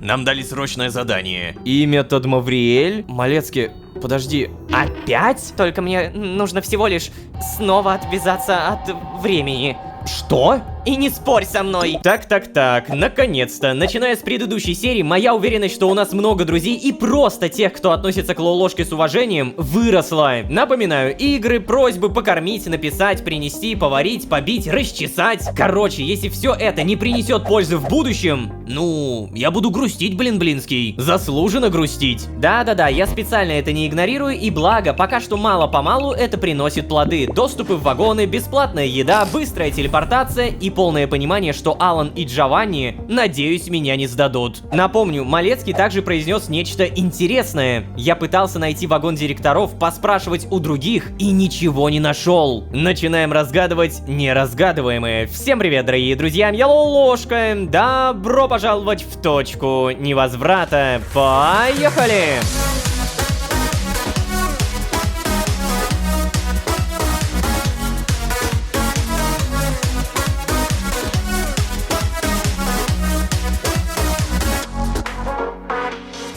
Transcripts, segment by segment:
нам дали срочное задание. Имя Тадмавриэль? Малецкий, подожди. Опять? Только мне нужно всего лишь снова отвязаться от времени. Что? И не спорь со мной! Так, наконец-то. Начиная с предыдущей серии, моя уверенность, что у нас много друзей и просто тех, кто относится к Лолошке с уважением, выросла. Напоминаю, игры, просьбы покормить, написать, принести, поварить, побить, расчесать. Короче, если все это не принесет пользы в будущем, ну, я буду грустить, блинский. Заслуженно грустить. Да-да-да, я специально это не игнорирую, и благо, пока что мало-помалу это приносит плоды. Доступы в вагоны, бесплатная еда, быстрая телепортация и полное понимание, что Алан и Джованни, надеюсь, меня не сдадут. Напомню, Малецкий также произнес нечто интересное. Я пытался найти вагон директоров, поспрашивать у других и ничего не нашел. Начинаем разгадывать неразгадываемое. Всем привет, дорогие друзья, я Лолошка. Добро пожаловать в точку невозврата. Поехали!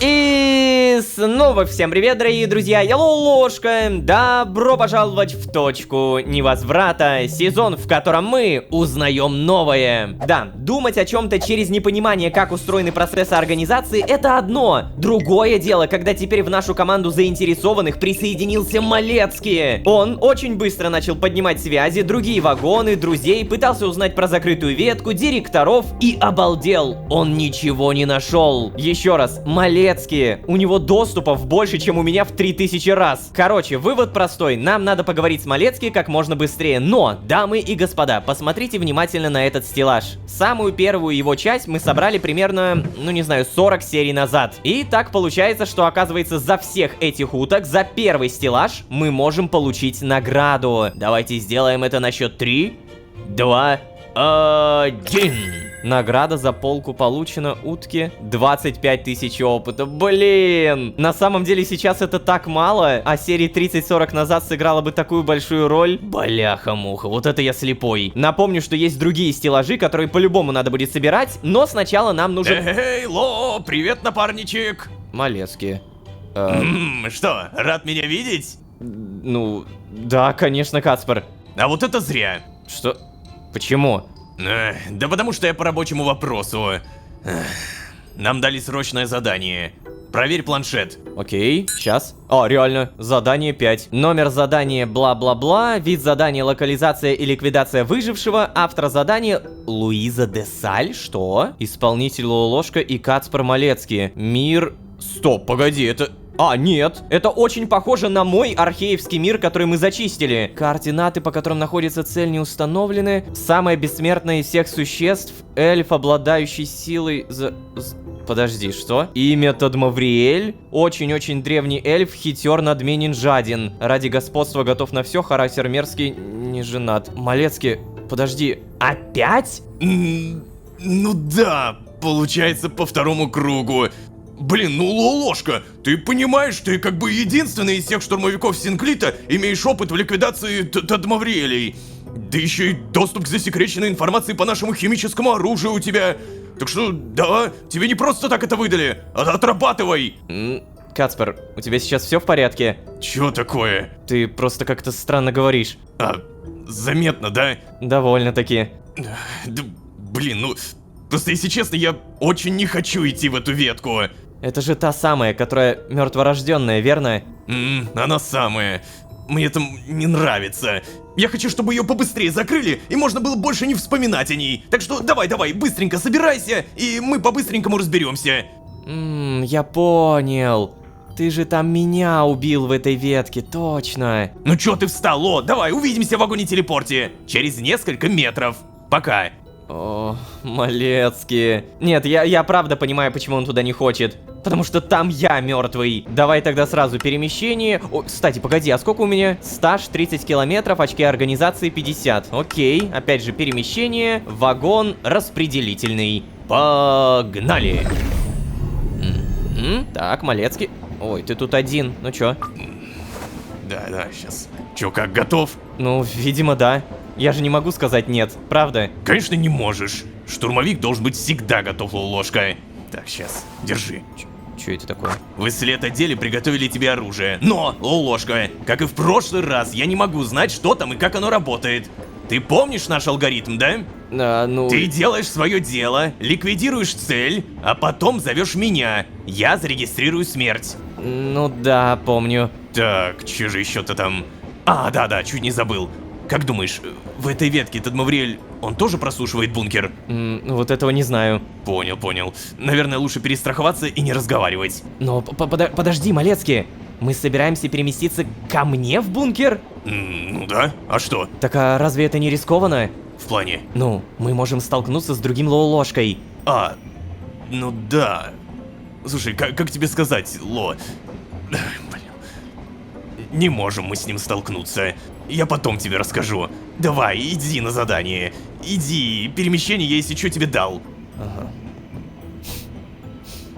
И снова всем привет, дорогие друзья, я Лолошка. Добро пожаловать в точку невозврата, сезон, в котором мы узнаем новое. Да, думать о чем-то через непонимание, как устроены процессы организации, это одно. Другое дело, когда теперь в нашу команду заинтересованных присоединился Малецкий. Он очень быстро начал поднимать связи, другие вагоны, друзей, пытался узнать про закрытую ветку, директоров и обалдел. Он ничего не нашел. Еще раз, Малецкий. У него доступов больше, чем у меня в 3000 раз. Короче, вывод простой. Нам надо поговорить с Малецким как можно быстрее. Но, дамы и господа, посмотрите внимательно на этот стеллаж. Самую первую его часть мы собрали примерно, ну не знаю, 40 серий назад. И так получается, что оказывается за всех этих уток, за первый стеллаж мы можем получить награду. Давайте сделаем это на счет 3, 2, 1. Награда за полку получена, утки 25 тысяч опыта. Блин! На самом деле сейчас это так мало, а серии 30-40 назад сыграла бы такую большую роль. Бляха-муха, вот это я слепой. Напомню, что есть другие стеллажи, которые по-любому надо будет собирать, но сначала нам нужен... Эй, Ло, привет, напарничек. Малецкий. Что, рад меня видеть? Ну, да, конечно, Кацпар. А вот это зря. Что? Почему? Да потому что я по рабочему вопросу. Нам дали срочное задание. Проверь планшет. Окей, сейчас. О, реально, задание 5. Номер задания бла-бла-бла, вид задания локализация и ликвидация выжившего, автор задания Луиза де Саль, что? Исполнитель Лолошка и Кацпар Малецкий. Мир... Стоп, погоди, это... А, нет, это очень похоже на мой археевский мир, который мы зачистили. Координаты, по которым находится цель, не установлены. Самое бессмертное из всех существ, эльф, обладающий силой... Подожди, что? Имя Тадмавриэль? Очень-очень древний эльф, хитер, надменен, жаден. Ради господства готов на все, характер мерзкий, не женат. Малецкий, подожди, опять? Ну да, получается по второму кругу. Блин, ну Лолошка, ты понимаешь, ты как бы единственный из всех штурмовиков Синклита имеешь опыт в ликвидации Тадмавриэлей. Да еще и доступ к засекреченной информации по нашему химическому оружию у тебя. Так что, да, тебе не просто так это выдали, отрабатывай. Кацпар, у тебя сейчас все в порядке? Чё такое? Ты просто как-то странно говоришь. Заметно, да? Довольно-таки. Да, блин, ну, просто если честно, я очень не хочу идти в эту ветку. Это же та самая, которая мертворожденная, верно? Она самая. Мне там не нравится. Я хочу, чтобы ее побыстрее закрыли, и можно было больше не вспоминать о ней. Так что давай, быстренько собирайся, и мы по-быстренькому разберемся. Я понял. Ты же там меня убил в этой ветке, точно. Ну чё ты встал, Ло? Давай, увидимся в вагоне-телепорте. Через несколько метров. Пока. О, Малецкий. Нет, я правда понимаю, почему он туда не хочет. Потому что там я мертвый. Давай тогда сразу перемещение. О, кстати, погоди, а сколько у меня? Стаж 30 километров, очки организации 50. Окей, опять же перемещение. Вагон распределительный. Погнали. Так, Малецкий. Ой, ты тут один. Ну чё? Да, сейчас. Чё, как, готов? Ну, видимо, да. Я же не могу сказать нет, правда? Конечно, не можешь. Штурмовик должен быть всегда готов, Лолошка. Так, сейчас, держи. Что это такое? В исслед-отделе приготовили тебе оружие. Но, Лолошка, как и в прошлый раз, я не могу знать, что там и как оно работает. Ты помнишь наш алгоритм, да? Ну... Ты делаешь свое дело, ликвидируешь цель, а потом зовешь меня. Я зарегистрирую смерть. Ну да, помню. Так, че же еще-то там? А, да, чуть не забыл. Как думаешь, в этой ветке Тадмавриэль, он тоже прослушивает бункер? Вот этого не знаю. Понял. Наверное, лучше перестраховаться и не разговаривать. Но подожди, Малецкий. Мы собираемся переместиться ко мне в бункер? Ну да, а что? Так а разве это не рискованно? В плане? Ну, мы можем столкнуться с другим Лолошкой. А, ну да. Слушай, как тебе сказать, Ло? Блин. Не можем мы с ним столкнуться. Я потом тебе расскажу. Давай, иди на задание. Иди, перемещение я, если что, тебе дал. Ага.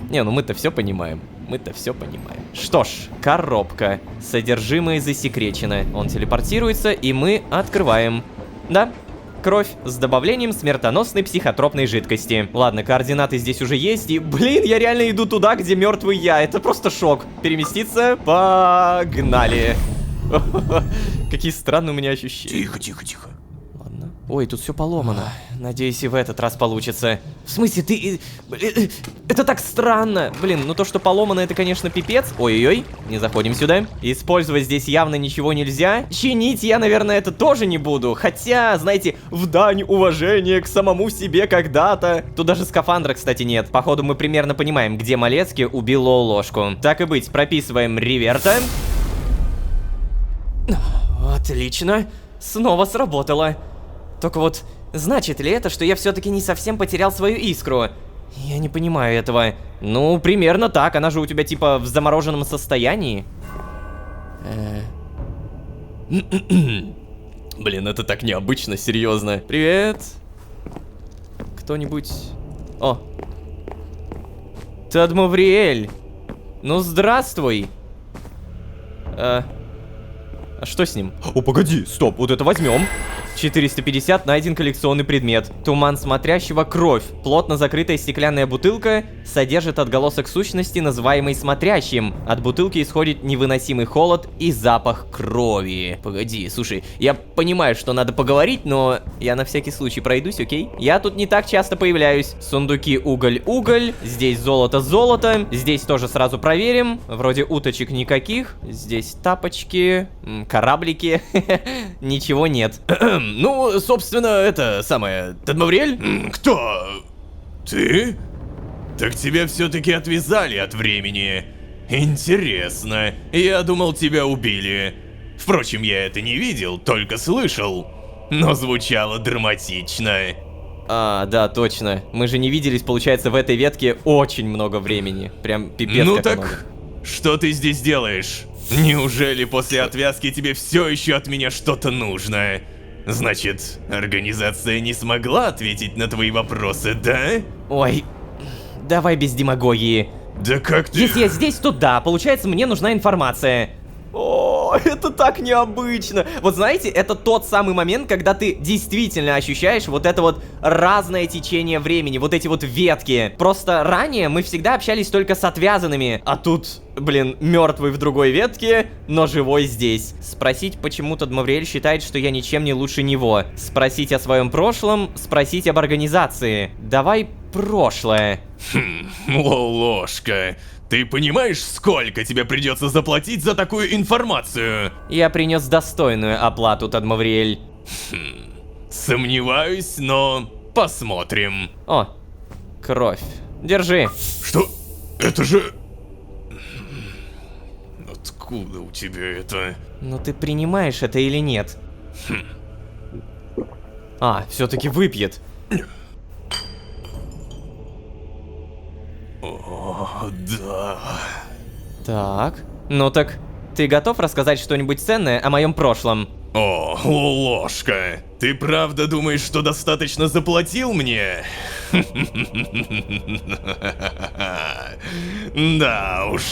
Не, ну мы-то все понимаем. Что ж, коробка. Содержимое засекречено. Он телепортируется, и мы открываем. Да, кровь с добавлением смертоносной психотропной жидкости. Ладно, координаты здесь уже есть, и, блин, я реально иду туда, где мертвый я. Это просто шок. Переместиться? Погнали. Какие странные у меня ощущения. Тихо. Ладно. Ой, тут все поломано. Надеюсь, и в этот раз получится. В смысле, ты... Это так странно. Блин, ну то, что поломано, это, конечно, пипец. Ой-ой-ой, не заходим сюда. Использовать здесь явно ничего нельзя. Чинить я, наверное, это тоже не буду. Хотя, знаете, в дань уважения к самому себе когда-то. Тут даже скафандра, кстати, нет. Походу, мы примерно понимаем, где Малецкий убил Лолошку. Так и быть, прописываем реверта. Отлично. Снова сработало. Только вот, значит ли это, что я все-таки не совсем потерял свою искру? Я не понимаю этого. Ну, примерно так. Она же у тебя типа в замороженном состоянии. Блин, это так необычно, серьезно. Привет. Кто-нибудь... О. Тадмавриэль. Ну, здравствуй. А что с ним? О, погоди, стоп, вот это возьмем. 450, найден коллекционный предмет. Туман смотрящего, кровь. Плотно закрытая стеклянная бутылка содержит отголосок сущности, называемой смотрящим. От бутылки исходит невыносимый холод и запах крови. Погоди, слушай, я понимаю, что надо поговорить, но я на всякий случай пройдусь, окей? Я тут не так часто появляюсь. Сундуки уголь. Здесь золото. Здесь тоже сразу проверим. Вроде уточек никаких. Здесь тапочки, кораблики. Ничего нет. Ну, собственно, это самое... Тадмавриэль? Кто? Ты? Так тебя все-таки отвязали от времени. Интересно. Я думал, тебя убили. Впрочем, я это не видел, только слышал. Но звучало драматично. А, да, точно. Мы же не виделись, получается, в этой ветке очень много времени. Прям пипец Ну как так, много. что ты здесь делаешь? Неужели после отвязки тебе все еще от меня что-то нужно? Значит, организация не смогла ответить на твои вопросы, да? Ой, давай без демагогии. Да как ты... Если я здесь, то да, получается, мне нужна информация. О, это так необычно. Вот знаете, это тот самый момент, когда ты действительно ощущаешь вот это вот разное течение времени, вот эти вот ветки. Просто ранее мы всегда общались только с отвязанными, а тут, блин, мертвый в другой ветке, но живой здесь. Спросить, почему Тадмавриэль считает, что я ничем не лучше него. Спросить о своем прошлом, спросить об организации. Давай прошлое. Лолошка, ты понимаешь, сколько тебе придется заплатить за такую информацию? Я принес достойную оплату, Тадмавриэль. Сомневаюсь, но посмотрим. О, кровь. Держи. Что? Это же... Откуда у тебя это? Ну ты принимаешь это или нет? А, все-таки выпьет. О, да. Так. Ну так, ты готов рассказать что-нибудь ценное о моем прошлом? О, Лолошка, ты правда думаешь, что достаточно заплатил мне? Да уж,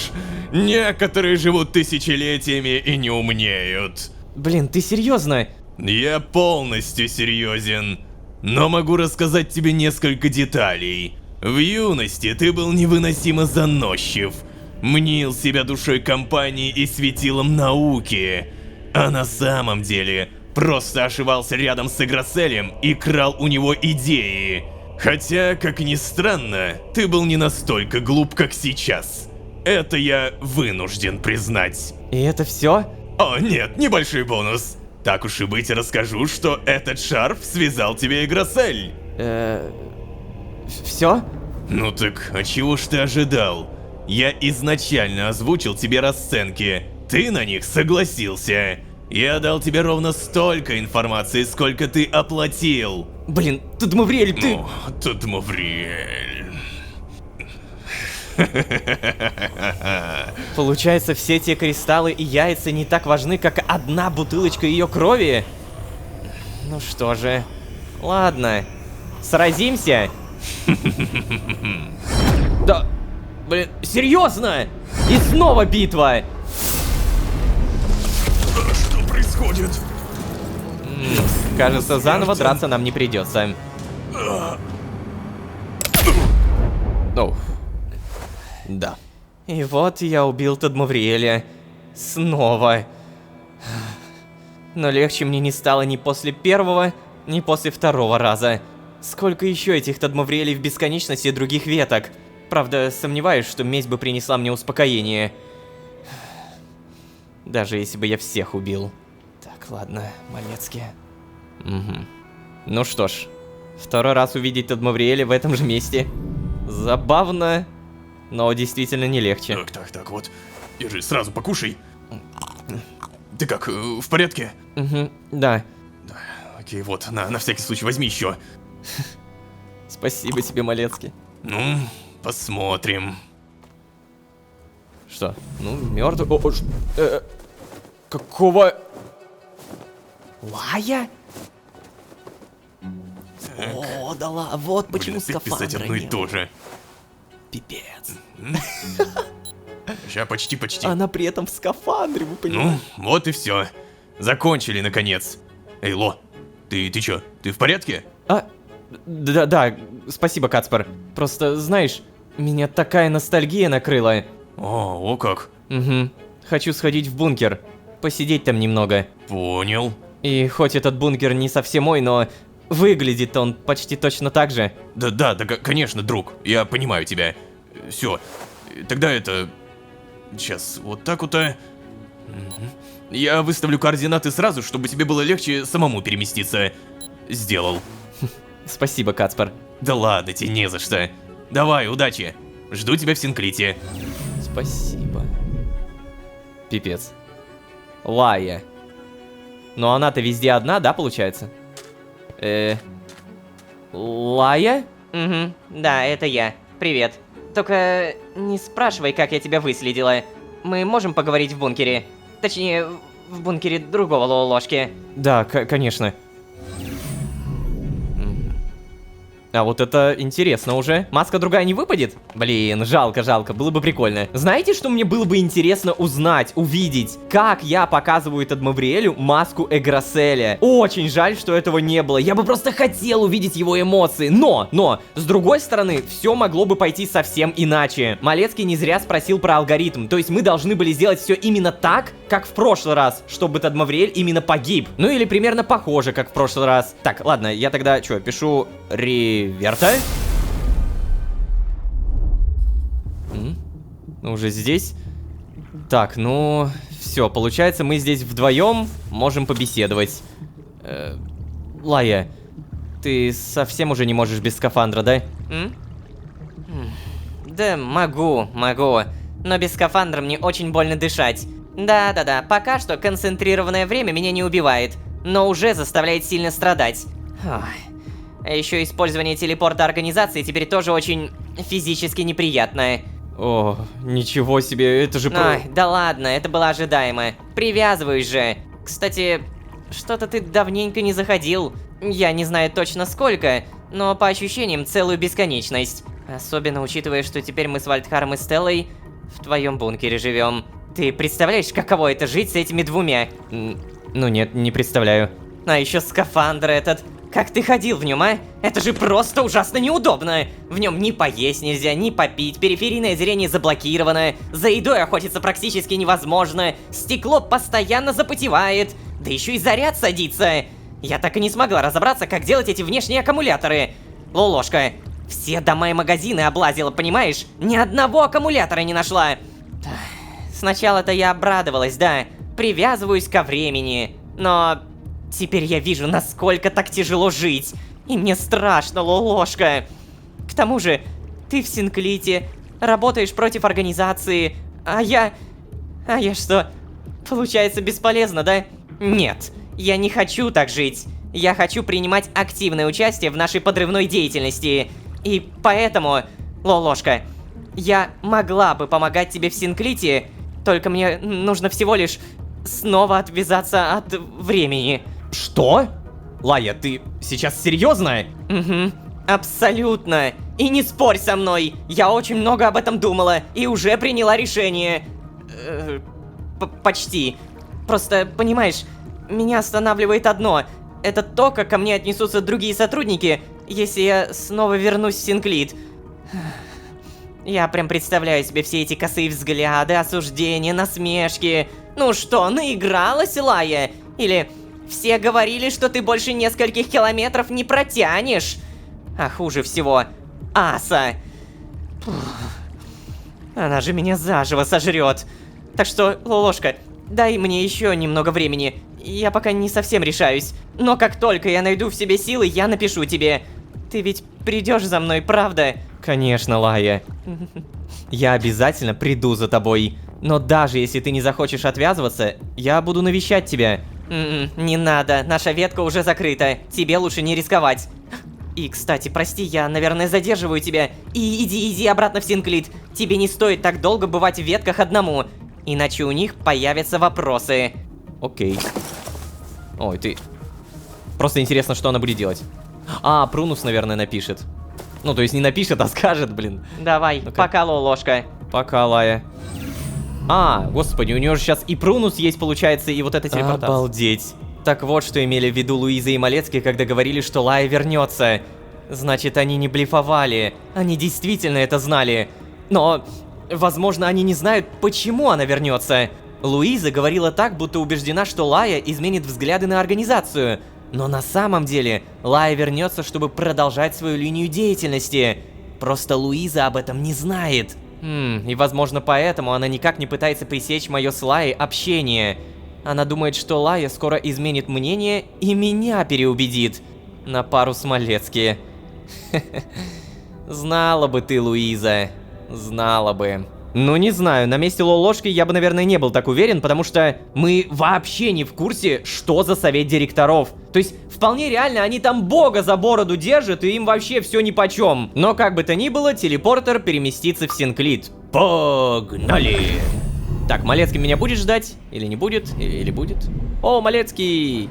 некоторые живут тысячелетиями и не умнеют. Блин, ты серьезно? Я полностью серьезен, но могу рассказать тебе несколько деталей. В юности ты был невыносимо заносчив, мнил себя душой компании и светилом науки, а на самом деле просто ошивался рядом с Играселем и крал у него идеи. Хотя, как ни странно, ты был не настолько глуп, как сейчас. Это я вынужден признать. И это все? О, нет, небольшой бонус. Так уж и быть, расскажу, что этот шарф связал тебе Играсель. Все? Ну так, а чего ж ты ожидал? Я изначально озвучил тебе расценки. Ты на них согласился. Я дал тебе ровно столько информации, сколько ты оплатил. Блин, Тадмавриэль, ты... Ну, Тадмавриэль. Получается, все те кристаллы и яйца не так важны, как одна бутылочка ее крови? Ну что же, ладно, сразимся? Да, блин, серьезно? И снова битва! Что происходит? Кажется, заново драться нам не придется. Оу. Да. И вот я убил Тадмавриэля. Снова. Но легче мне не стало ни после первого, ни после второго раза. Сколько еще этих Тадмавриэлей в бесконечности других веток? Правда, сомневаюсь, что месть бы принесла мне успокоение. Даже если бы я всех убил. Так, ладно, Малецкий. Угу. Ну что ж, второй раз увидеть Тадмавриэля в этом же месте. Забавно, но действительно не легче. Так, вот. Держи, сразу покушай. Ты как, в порядке? Угу, да. Да, окей, вот, на всякий случай возьми еще. Спасибо тебе, Малецкий. Ну, посмотрим. Что? Ну, мертвый. Какого? Лая? О, да ладно, вот почему Блин, опять писать скафандра одно и нет. то же. Пипец. Сейчас почти. Она при этом в скафандре, вы Ну, понимаете? вот и все. Закончили, наконец. Эй, Ло, ты чё, ты в порядке? Да, спасибо, Кацпар. Просто, знаешь, меня такая ностальгия накрыла. О как. Угу. Хочу сходить в бункер. Посидеть там немного. Понял. И хоть этот бункер не совсем мой, но выглядит он почти точно так же. Да, конечно, друг, я понимаю тебя. Все, тогда это... Сейчас, вот так вот, Я выставлю координаты сразу, чтобы тебе было легче самому переместиться. Сделал. Спасибо, Кацпар. Да ладно, тебе не за что. Давай, удачи. Жду тебя в Синклите. Спасибо. Пипец. Лая. Но она-то везде одна, да, получается? Лая? Угу, да, это я. Привет. Только не спрашивай, как я тебя выследила. Мы можем поговорить в бункере? Точнее, в бункере другого Лолошки. Да, конечно. А вот это интересно уже. Маска другая не выпадет? Блин, жалко, было бы прикольно. Знаете, что мне было бы интересно узнать, увидеть? Как я показываю Тадмавриэлю маску Играселя. Очень жаль, что этого не было. Я бы просто хотел увидеть его эмоции. Но, с другой стороны, все могло бы пойти совсем иначе. Малецкий не зря спросил про алгоритм. То есть мы должны были сделать все именно так, как в прошлый раз, чтобы Тадмавриэль именно погиб. Ну или примерно похоже, как в прошлый раз. Так, ладно, я тогда, что, пишу Реверта? Уже здесь? Так, ну, все, получается, мы здесь вдвоем можем побеседовать. Лая, ты совсем уже не можешь без скафандра, да? Да, могу. Но без скафандра мне очень больно дышать. Да, пока что концентрированное время меня не убивает, но уже заставляет сильно страдать. Ой. А еще использование телепорта организации теперь тоже очень физически неприятное. О, ничего себе, это же про... Ой, да ладно, это было ожидаемо. Привязываюсь же. Кстати, что-то ты давненько не заходил. Я не знаю точно сколько, но по ощущениям целую бесконечность. Особенно учитывая, что теперь мы с Вальдхаром и Стеллой в твоем бункере живем. Ты представляешь, каково это жить с этими двумя? Ну нет, не представляю. А еще скафандр этот. Как ты ходил в нем, а? Это же просто ужасно неудобно. В нем ни поесть нельзя, ни попить, периферийное зрение заблокировано, за едой охотиться практически невозможно, стекло постоянно запотевает, да еще и заряд садится. Я так и не смогла разобраться, как делать эти внешние аккумуляторы. Лолошка, все дома и магазины облазила, понимаешь? Ни одного аккумулятора не нашла. Сначала-то я обрадовалась, да, привязываюсь ко времени, но теперь я вижу, насколько так тяжело жить, и мне страшно, Лолошка. К тому же, ты в Синклите, работаешь против организации, а я что, получается бесполезно, да? Нет, я не хочу так жить. Я хочу принимать активное участие в нашей подрывной деятельности. И поэтому, Лолошка, я могла бы помогать тебе в Синклите, только мне нужно всего лишь снова отвязаться от времени. Что? Лая, ты сейчас серьезно? Угу, абсолютно. И не спорь со мной, я очень много об этом думала и уже приняла решение. Почти. Просто, понимаешь, меня останавливает одно. Это то, как ко мне отнесутся другие сотрудники, если я снова вернусь в Синклит. Я прям представляю себе все эти косые взгляды, осуждения, насмешки. Ну что, наигралась, Лая? Или все говорили, что ты больше нескольких километров не протянешь? А хуже всего, Аса. Она же меня заживо сожрет. Так что, Лолошка, дай мне еще немного времени. Я пока не совсем решаюсь. Но как только я найду в себе силы, я напишу тебе. Ты ведь придешь за мной, правда? Конечно, Лая. Я обязательно приду за тобой. Но даже если ты не захочешь отвязываться, я буду навещать тебя. Не надо, наша ветка уже закрыта. Тебе лучше не рисковать. И, кстати, прости, я, наверное, задерживаю тебя. И иди обратно в Синклит. Тебе не стоит так долго бывать в ветках одному. Иначе у них появятся вопросы. Окей. Ой, ты... Просто интересно, что она будет делать. А, Прунус, наверное, напишет. Ну, то есть не напишет, а скажет, блин. Давай, пока, Лолошка. Пока, Лая. А, господи, у нее же сейчас и Прунус есть, получается, и вот эта телепортация. Обалдеть. Так вот, что имели в виду Луиза и Малецкий, когда говорили, что Лая вернется. Значит, они не блефовали. Они действительно это знали. Но, возможно, они не знают, почему она вернется. Луиза говорила так, будто убеждена, что Лая изменит взгляды на организацию. Но на самом деле, Лая вернется, чтобы продолжать свою линию деятельности. Просто Луиза об этом не знает. И возможно поэтому она никак не пытается пресечь мое с Лаей общение. Она думает, что Лая скоро изменит мнение и меня переубедит. На пару с Малецки. Знала бы ты, Луиза. Знала бы. Ну, не знаю, на месте Лолошки я бы, наверное, не был так уверен, потому что мы вообще не в курсе, что за совет директоров. То есть, вполне реально, они там бога за бороду держат, и им вообще все нипочем. Но, как бы то ни было, телепортер переместится в Синклит. Погнали! Так, Малецкий меня будет ждать? Или не будет? Или будет? О, Малецкий!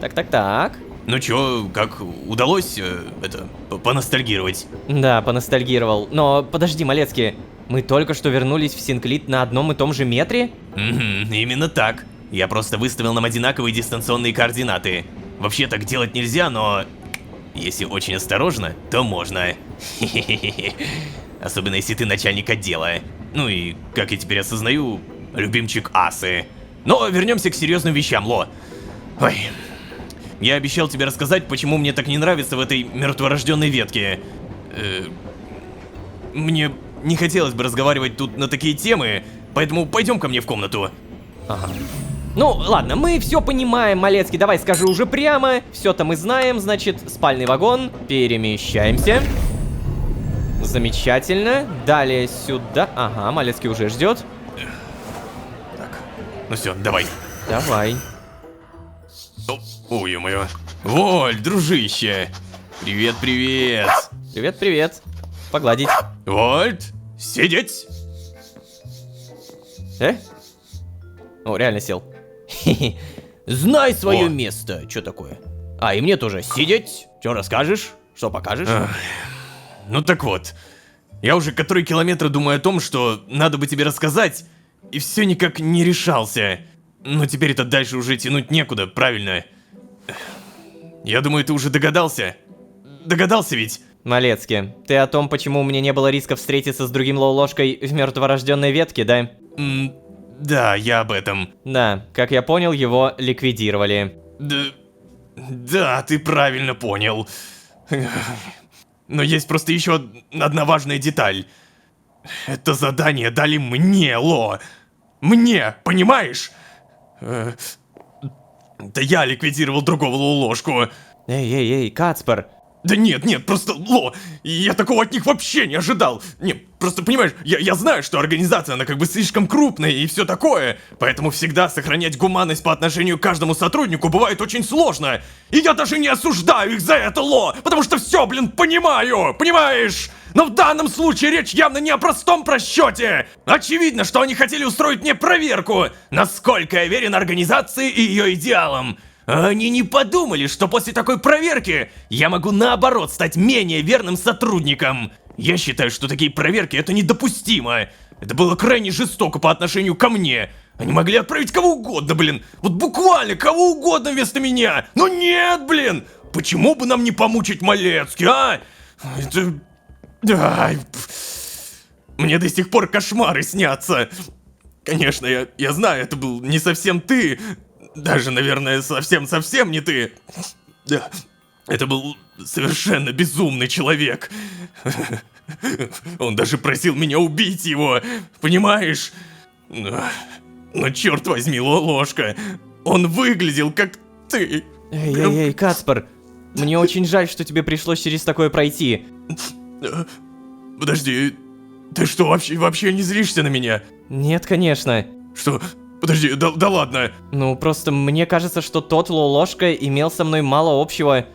Так. Ну чё, как удалось поностальгировать? Да, поностальгировал. Но подожди, Малецкий, мы только что вернулись в Синклит на одном и том же метре? Именно так. Я просто выставил нам одинаковые дистанционные координаты. Вообще так делать нельзя, но если очень осторожно, то можно. Особенно если ты начальник отдела. Ну и, как я теперь осознаю, любимчик Асы. Но вернемся к серьезным вещам, Ло. Ой. Я обещал тебе рассказать, почему мне так не нравится в этой мертворожденной ветке. Мне не хотелось бы разговаривать тут на такие темы, поэтому пойдем ко мне в комнату. Ага. Ну, ладно, мы все понимаем, Малецкий, давай скажи уже прямо. Все-то мы знаем, значит, спальный вагон. Перемещаемся. Замечательно. Далее сюда. Ага, Малецкий уже ждет. Так, ну все, давай. Давай. Ой, ё-моё. Воль, дружище. Привет. Привет. Погладить. Вольт, сидеть. О, реально сел. Знай свое место. Что такое? А, и мне тоже сидеть. Что расскажешь? Что покажешь? Ну так вот. Я уже который километр думаю о том, что надо бы тебе рассказать, и все никак не решался. Но теперь это дальше уже тянуть некуда, правильно? Я думаю, ты уже догадался. Догадался ведь? Малецкий, ты о том, почему у меня не было риска встретиться с другим лоу-ложкой в мертворожденной ветке, да? Да, я об этом. Да, как я понял, его ликвидировали. Да, ты правильно понял. Но есть просто еще одна важная деталь. Это задание дали мне, Ло. Мне, понимаешь? Да я ликвидировал другого Лоу-ложку. Эй, Кацпар. Да нет, просто, Ло, я такого от них вообще не ожидал. Не, просто, понимаешь, я знаю, что организация, она как бы слишком крупная и все такое. Поэтому всегда сохранять гуманность по отношению к каждому сотруднику бывает очень сложно. И я даже не осуждаю их за это, Ло, потому что все, понимаю, понимаешь? Но в данном случае речь явно не о простом просчете. Очевидно, что они хотели устроить мне проверку, насколько я верен организации и ее идеалам. Они не подумали, что после такой проверки я могу наоборот стать менее верным сотрудником. Я считаю, что такие проверки это недопустимо. Это было крайне жестоко по отношению ко мне. Они могли отправить кого угодно, вот буквально кого угодно вместо меня. Но нет, почему бы нам не помучить Малецкий, а? Это... Ай, мне до сих пор кошмары снятся. Конечно, я знаю, это был не совсем ты. Даже, наверное, совсем не ты. Да, это был совершенно безумный человек. Он даже просил меня убить его, понимаешь? Но черт возьми, Ложка, он выглядел как ты. Эй, Кацпар, мне очень жаль, что тебе пришлось через такое пройти. Подожди, ты что, вообще не злишься на меня? Нет, конечно. Что? Подожди, да ладно. Ну, просто мне кажется, что тот Лоу-ложка имел со мной мало общего.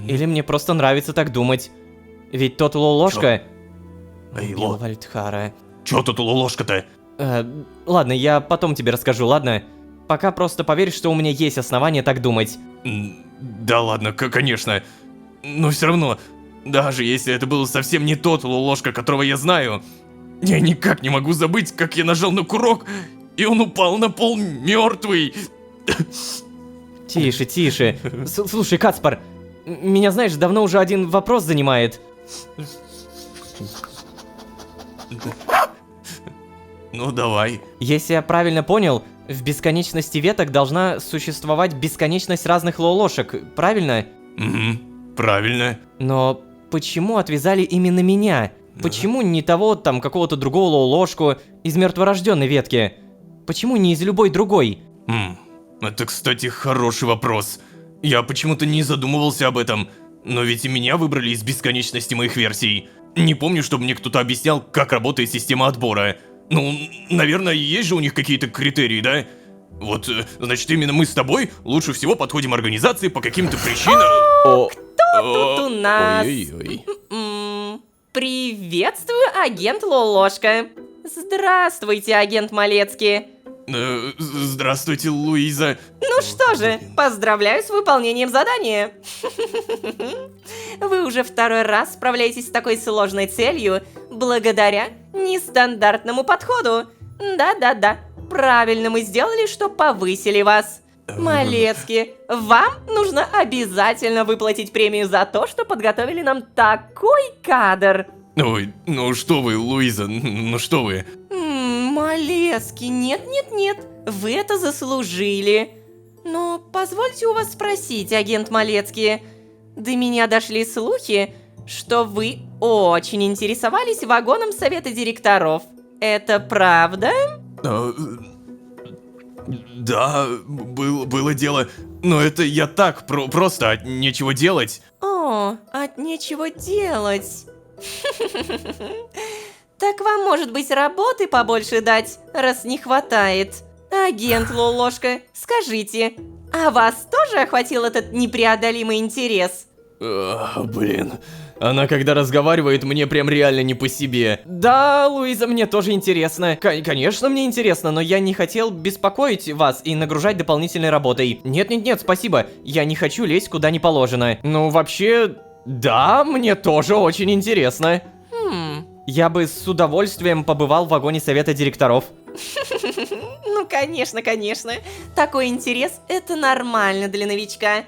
Или мне просто нравится так думать. Ведь тот Лоу-ложка... Эй, Ло. Вальдхара. Чё тут Лоу-ложка-то? Ладно, я потом тебе расскажу, ладно? Пока просто поверь, что у меня есть основания так думать. Да ладно, конечно. Но все равно, даже если это был совсем не тот Лоу-ложка, которого я знаю, я никак не могу забыть, как я нажал на курок, и он упал на пол мертвый. Тише. Слушай, Кацпар, меня, знаешь, давно уже один вопрос занимает. Ну, давай. Если я правильно понял, в бесконечности веток должна существовать бесконечность разных лоу-ложек, правильно? Угу, правильно. Но почему отвязали именно меня? Почему не того, там, какого-то другого лоу-ложку из мертворожденной ветки? Почему не из любой другой? Это, кстати, хороший вопрос. Я почему-то не задумывался об этом. Но ведь и меня выбрали из бесконечности моих версий. Не помню, чтобы мне кто-то объяснял, как работает система отбора. Ну, наверное, есть же у них какие-то критерии, да? Вот, значит, именно мы с тобой лучше всего подходим организации по каким-то причинам. Кто тут у нас? Ой-ой-ой. Приветствую, агент Лоу-ложка. Здравствуйте, агент Малецкий. Здравствуйте, Луиза. Ну что же, поздравляю с выполнением задания. Вы уже второй раз справляетесь с такой сложной целью благодаря нестандартному подходу. Да, правильно мы сделали, что повысили вас. Малецкий, вам нужно обязательно выплатить премию за то, что подготовили нам такой кадр. Ой, ну что вы, Луиза, ну что вы? Малецкий, нет, вы это заслужили. Но позвольте у вас спросить, агент Малецкий. До меня дошли слухи, что вы очень интересовались вагоном совета директоров. Это правда? Да, было дело, но это я так, просто от нечего делать. О, от нечего делать. Так вам, может быть, работы побольше дать, раз не хватает. Агент Лоу-ложка, скажите, а вас тоже охватил этот непреодолимый интерес? Блин, она когда разговаривает, мне прям реально не по себе. Да, Луиза, мне тоже интересно. Конечно, мне интересно, но я не хотел беспокоить вас и нагружать дополнительной работой. Нет, спасибо, я не хочу лезть куда не положено. Ну, вообще, да, мне тоже очень интересно. Я бы с удовольствием побывал в вагоне совета директоров. Ну, конечно. Такой интерес – это нормально для новичка.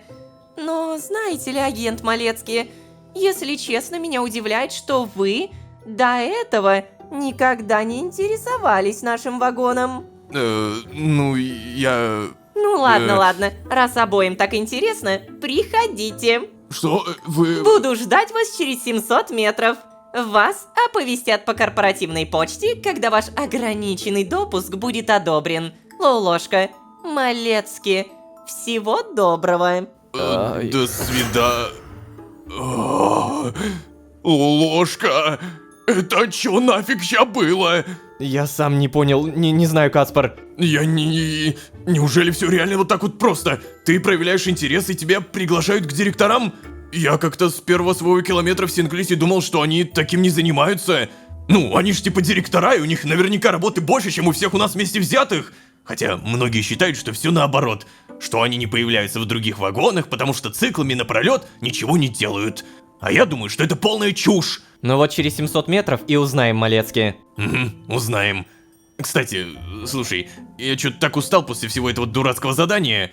Но знаете ли, агент Малецкий, если честно, меня удивляет, что вы до этого никогда не интересовались нашим вагоном. Ну, я... Ну ладно, ладно, раз обоим так интересно, приходите. Что? Вы... Буду ждать вас через 700 метров. Вас оповестят по корпоративной почте, когда ваш ограниченный допуск будет одобрен. Лолошка, Малецкий, всего доброго. До свидания. Ложка! Это чё нафиг ща было? Я сам не понял, не знаю, Каспар. Я не... Неужели все реально вот так вот просто? Ты проявляешь интерес и тебя приглашают к директорам? Я как-то с первого своего километра в Синклите думал, что они таким не занимаются. Ну, они ж типа директора, и у них наверняка работы больше, чем у всех у нас вместе взятых. Хотя многие считают, что все наоборот. Что они не появляются в других вагонах, потому что циклами напролет ничего не делают. А я думаю, что это полная чушь. Ну вот через 700 метров и узнаем, Малецкий. Угу, узнаем. Кстати, слушай, я что-то так устал после всего этого дурацкого задания.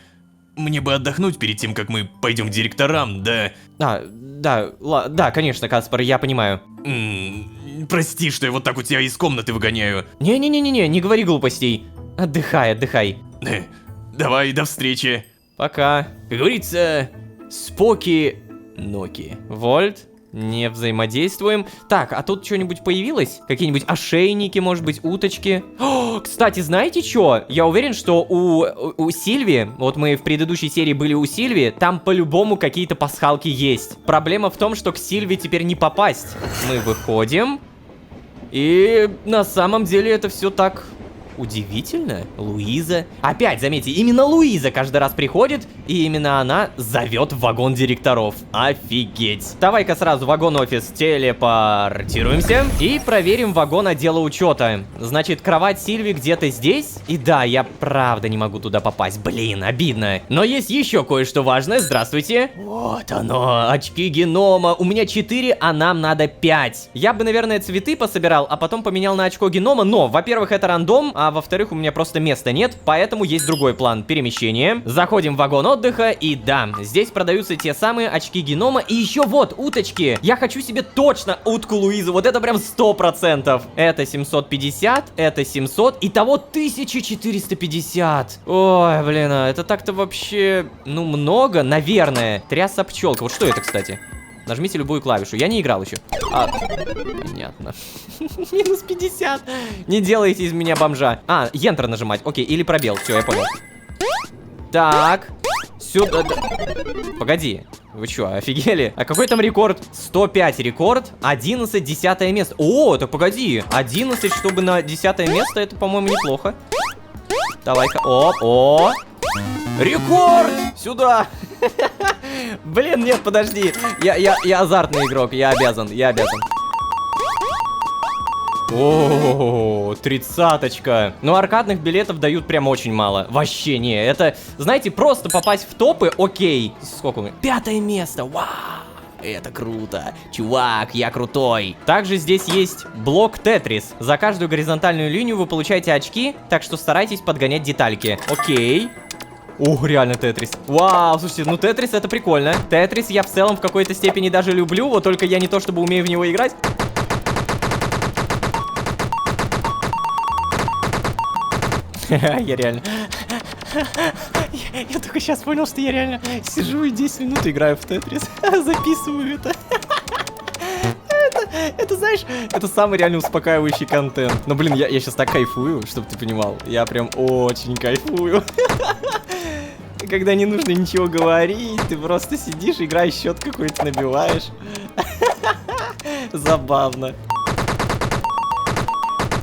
Мне бы отдохнуть перед тем, как мы пойдем к директорам, да... Да, конечно, Каспар, я понимаю. Прости, что я вот так у тебя из комнаты выгоняю. Не-не-не-не, не говори глупостей. Отдыхай. Давай, до встречи. Пока. Как говорится, споки ноки. Вольт, не взаимодействуем. Так, а тут что-нибудь появилось? Какие-нибудь ошейники, может быть, уточки? О, кстати, знаете что? Я уверен, что у Сильви, вот мы в предыдущей серии были у Сильви, там по-любому какие-то пасхалки есть. Проблема в том, что к Сильви теперь не попасть. Мы выходим, и на самом деле это все так... удивительно. Луиза. Опять, заметьте, именно Луиза каждый раз приходит, и именно она зовет в вагон директоров. Офигеть. Давай-ка сразу в вагон-офис телепортируемся и проверим вагон отдела учета. Значит, кровать Сильви где-то здесь. И да, я правда не могу туда попасть. Блин, обидно. Но есть еще кое-что важное. Здравствуйте. Вот оно, очки генома. У меня 4, а нам надо 5. Я бы, наверное, цветы пособирал, а потом поменял на очко генома. Но, во-первых, это рандом, а во-вторых, у меня просто места нет, поэтому есть другой план перемещения. Заходим в вагон отдыха, и да, здесь продаются те самые очки генома, и еще вот, уточки. Я хочу себе точно утку Луизу, вот это прям 100%. Это 750, это 700, итого 1450. Ой, блин, а это так-то вообще, ну, много, наверное. Тряса пчелка, вот что это, кстати? Нажмите любую клавишу. Я не играл еще. Понятно. Минус 50. Не делайте из меня бомжа. Enter нажимать. Окей, или пробел. Все, я понял. Так. Сюда. Погоди. Вы что, офигели? А какой там рекорд? 105 рекорд. 11 10 место. О, так погоди. 11, чтобы на 10 место, это, по-моему, неплохо. Давай-ка. О. Рекорд! Сюда! Блин, нет, подожди. Я азартный игрок, я обязан. О, 30-очка. Но аркадных билетов дают прям очень мало. Вообще не, это, знаете, просто попасть в топы, окей. Сколько у меня? 5 место, вау. Это круто. Чувак, я крутой. Также здесь есть блок Тетрис. За каждую горизонтальную линию вы получаете очки, так что старайтесь подгонять детальки. Окей. Ух, реально Тетрис. Вау, слушайте, ну Тетрис это прикольно. Тетрис я в целом в какой-то степени даже люблю, вот только я не то чтобы умею в него играть. Я реально... Я только сейчас понял, что я реально сижу и 10 минут играю в Тетрис. Записываю это. Это, знаешь, это самый реально успокаивающий контент. Но, блин, я сейчас так кайфую, чтобы ты понимал. Я прям очень кайфую. Когда не нужно ничего говорить, ты просто сидишь, играешь, счет какой-то набиваешь. Забавно.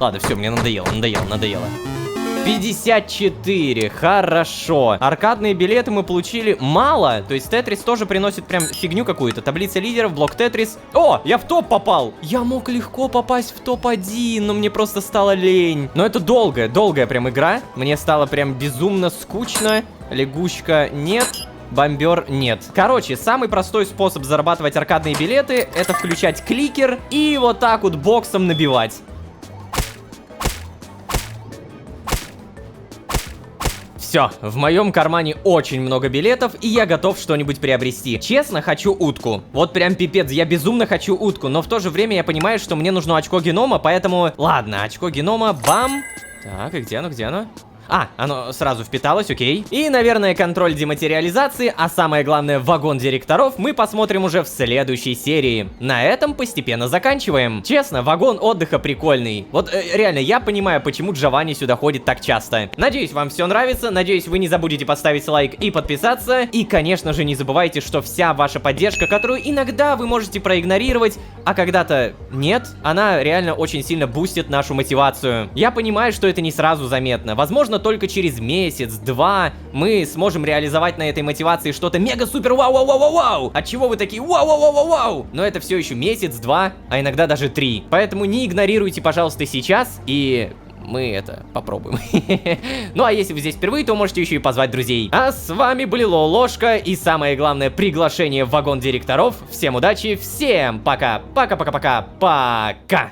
Ладно, все, мне надоело. 54, хорошо. Аркадные билеты мы получили мало. То есть Тетрис тоже приносит прям фигню какую-то. Таблица лидеров, блок Тетрис. О, я в топ попал. Я мог легко попасть в топ-1, но мне просто стало лень. Но это долгая прям игра. Мне стало прям безумно скучно. Лягушка нет. Бомбер нет. Короче, самый простой способ зарабатывать аркадные билеты — это включать кликер и вот так вот боксом Все, в моем кармане очень много билетов, и я готов что-нибудь приобрести. Честно, хочу утку. Вот прям пипец, я безумно хочу утку, но в то же время я понимаю, что мне нужно очко генома, поэтому... Ладно, очко генома, бам. Так, и где оно, где оно? А, оно сразу впиталось, окей. И, наверное, контроль дематериализации, а самое главное, вагон директоров мы посмотрим уже в следующей серии. На этом постепенно заканчиваем. Честно, вагон отдыха прикольный. Вот реально, я понимаю, почему Джованни сюда ходит так часто. Надеюсь, вам все нравится, надеюсь, вы не забудете поставить лайк и подписаться. И, конечно же, не забывайте, что вся ваша поддержка, которую иногда вы можете проигнорировать, а когда-то нет, она реально очень сильно бустит нашу мотивацию. Я понимаю, что это не сразу заметно. Возможно, только через месяц-два мы сможем реализовать на этой мотивации что-то мега-супер вау-вау-вау-вау! От чего вы такие вау-вау-вау-вау-вау? Но это все еще месяц-два, а иногда даже 3. Поэтому не игнорируйте, пожалуйста, сейчас, и мы это попробуем. Ну а если вы здесь впервые, то можете еще и позвать друзей. А с вами были Лолошка и самое главное, приглашение в вагон директоров. Всем удачи, всем пока, пока-пока-пока, пока!